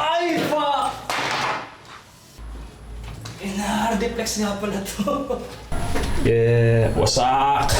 Ay, fuck! Hard-deflex nga pala to. Yeah, wasak!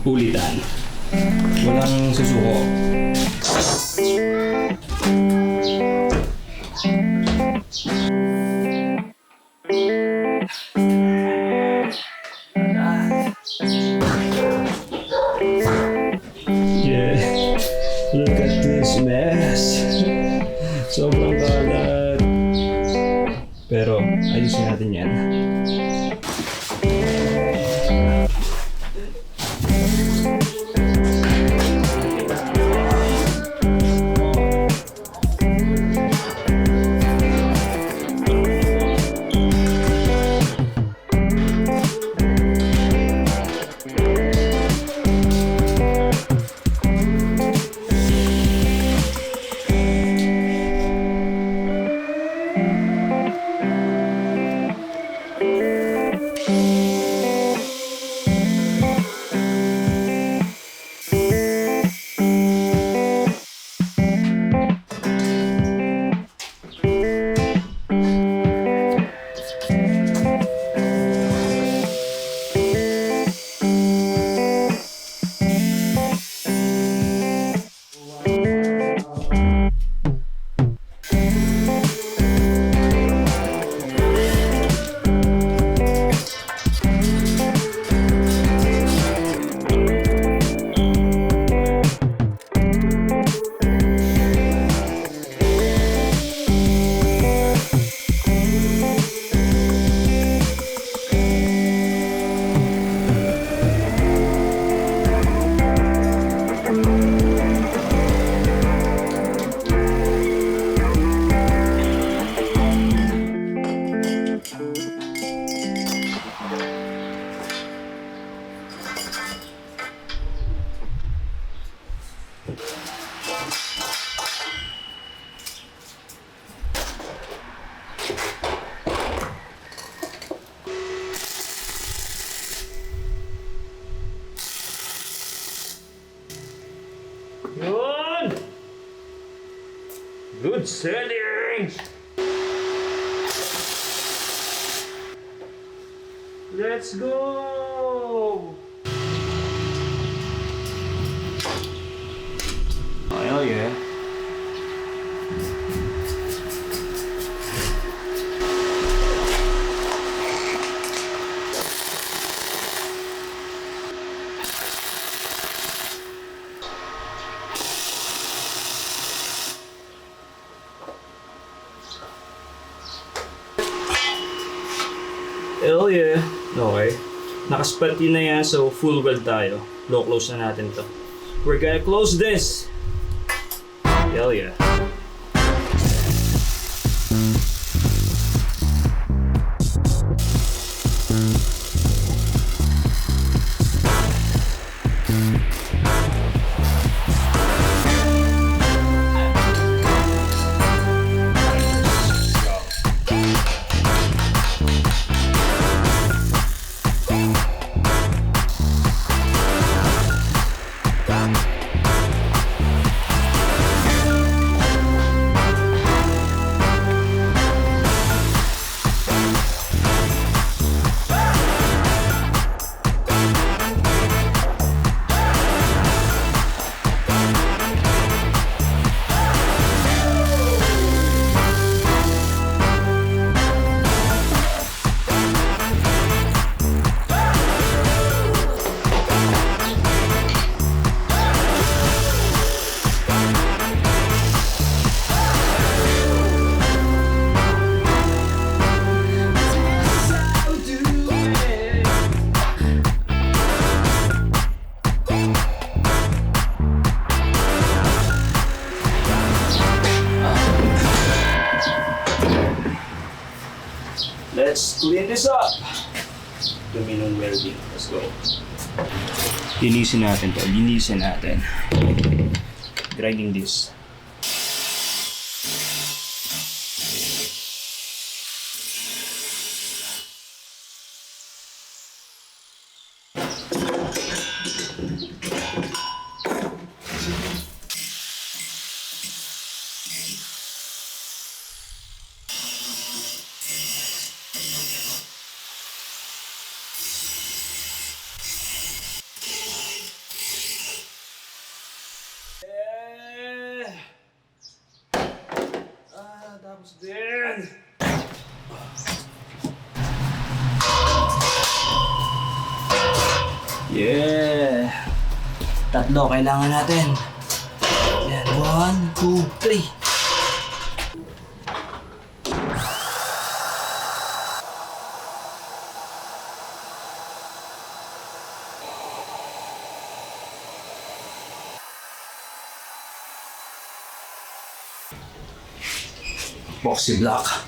Ulitan. Walang susuko. Yeah, look at this mess. Sobrang kalat. Pero ayusin natin yan. Yun! Good setting! Let's go! Oh yeah. Hell yeah. Okay. Nakaspot yun na yan, so full weld tayo. Low close na natin to. We're gonna close this. Hell yeah. Let's clean this up. Luminong welding. Let's go. Linisin natin to. Linisin natin. Grinding this. din! Yeah! Tatlo kailangan natin. Yan, 1, 2, 3. Boxy block.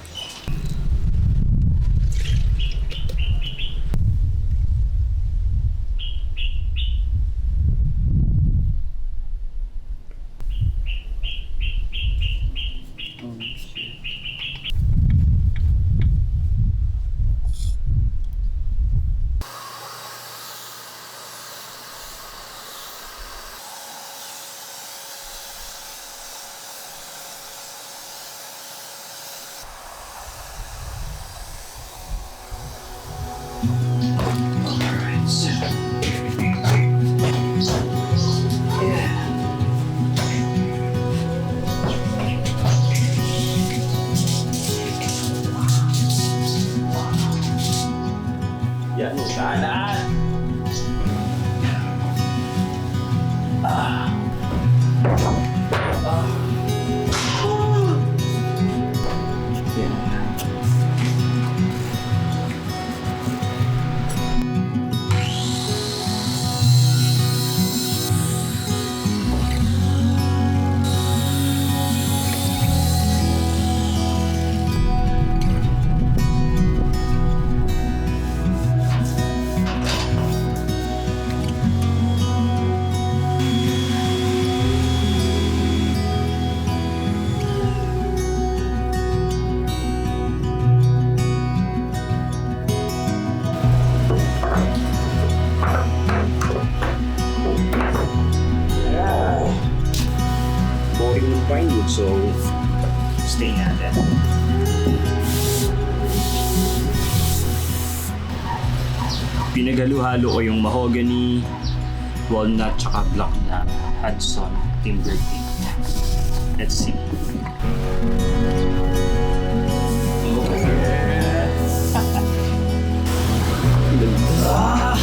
Yan, kanan. So, stay natin. Pinagalo-halo ko yung mahogany, walnut, tsaka black na Hudson timber teak. Let's see. Oh yeah! Ah!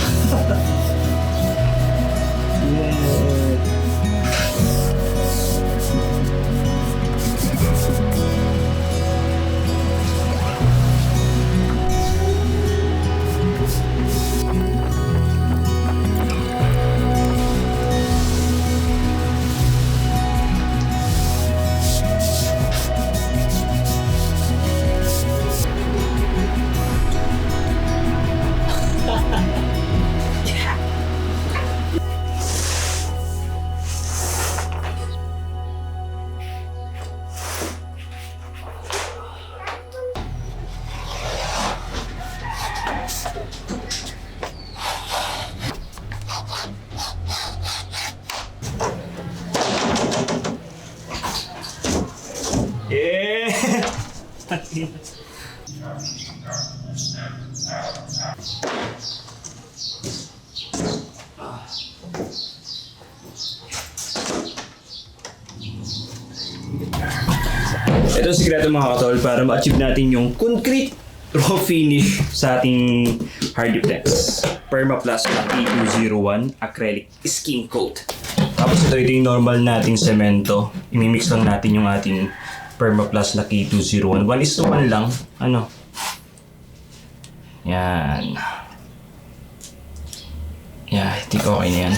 Yeah! Ito ang sikreto mga katol para ma-achieve natin yung concrete raw finish sa ating Hardiplex. Permaplast na E201 acrylic skin coat. Tapos ito yung normal nating semento. Imimix lang natin yung ating Permaplast na E201. 1:1 lang. Ano? Yan. Yeah, I think okay na yan.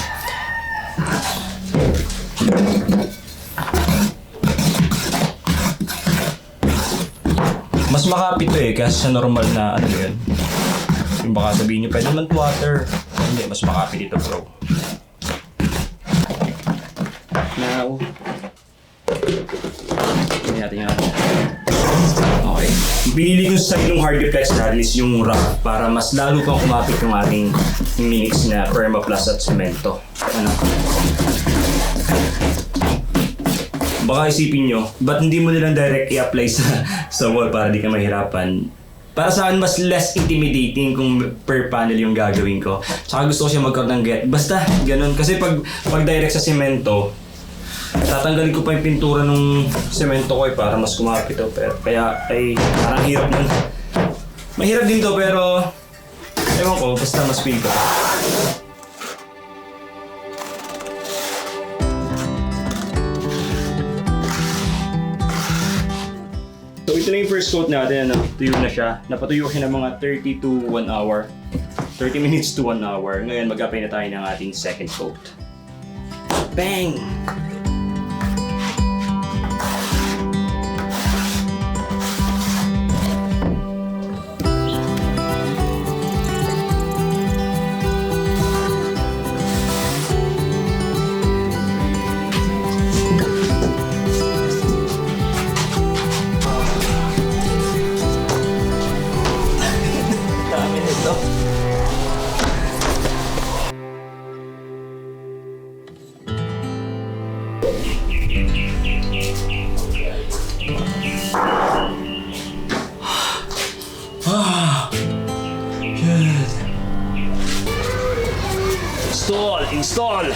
Mas makapit to eh, kasi sa normal na ano yun. Yung baka sabihin nyo, pwede naman water. Hindi, mas makapit ito bro. Now, hindi natin yung ano. Okay. Pinili ko sa yung Hardiplex is yung rock para mas lalo pang kumapit yung ating mix na Permaplast at semento. Ano? Baka isipin nyo, ba't hindi mo nilang direct i-apply sa wall para di ka mahirapan? Para sa akin, mas less intimidating kung per panel yung gagawin ko. Tsaka gusto ko siya magkaroon ng get. Basta, ganun. Kasi pag direct sa semento, Tatanggalin ko pa yung pintura ng semento ko para mas kumapit to. Pero kaya ay parang hirap nun. Mahirap din to pero ewan ko, basta mas feel ko. So ito na yung first coat natin, tuyo na siya. Napatuyo siya ng mga 30 to 1 hour. 30 minutes to 1 hour. Ngayon mag-apply na tayo ng ating second coat. Bang! Dami nito. Good. Install.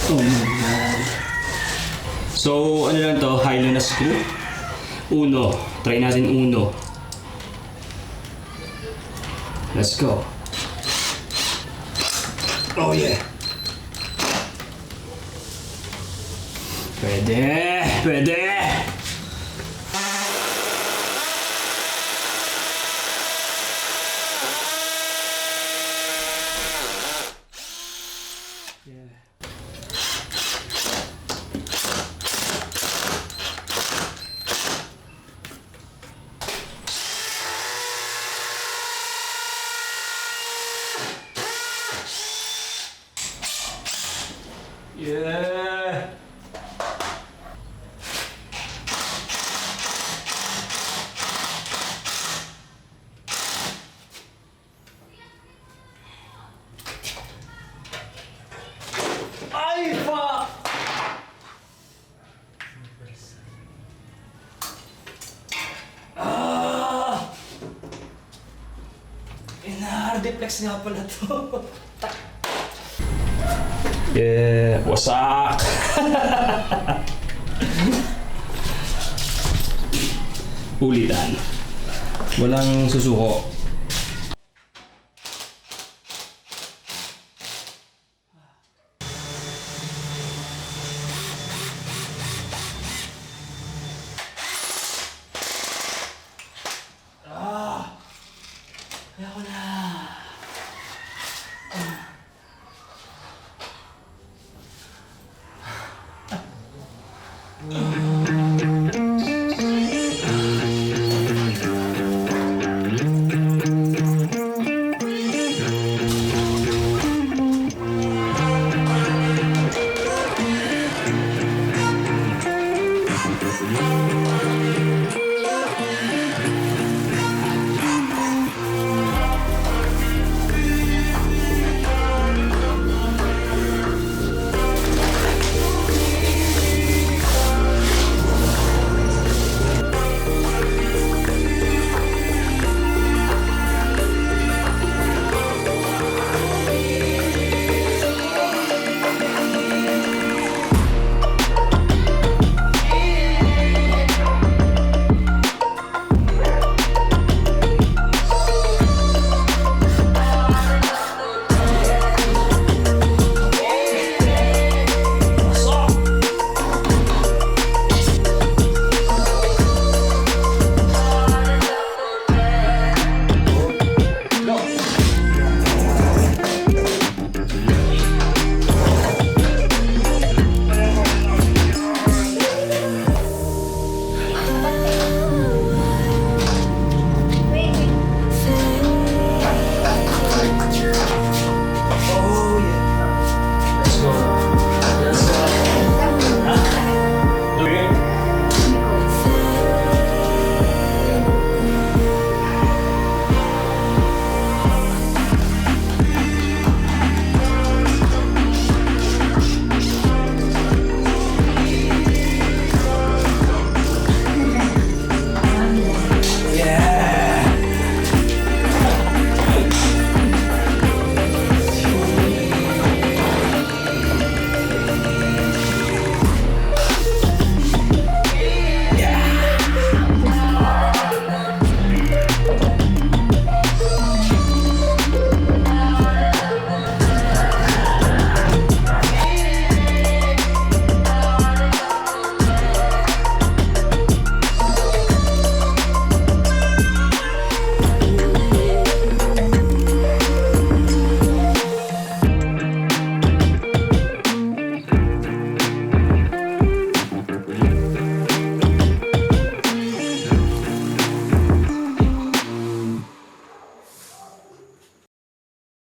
Oh my God. So, ano lang to? High-low na screw. Uno. Try natin uno. Let's go. Oh yeah. Pwede. Yeah. Ay, fuck! Hardiplex nga pala to. Yeah, wasak! Ulitan. Walang susuko. Ayoko na.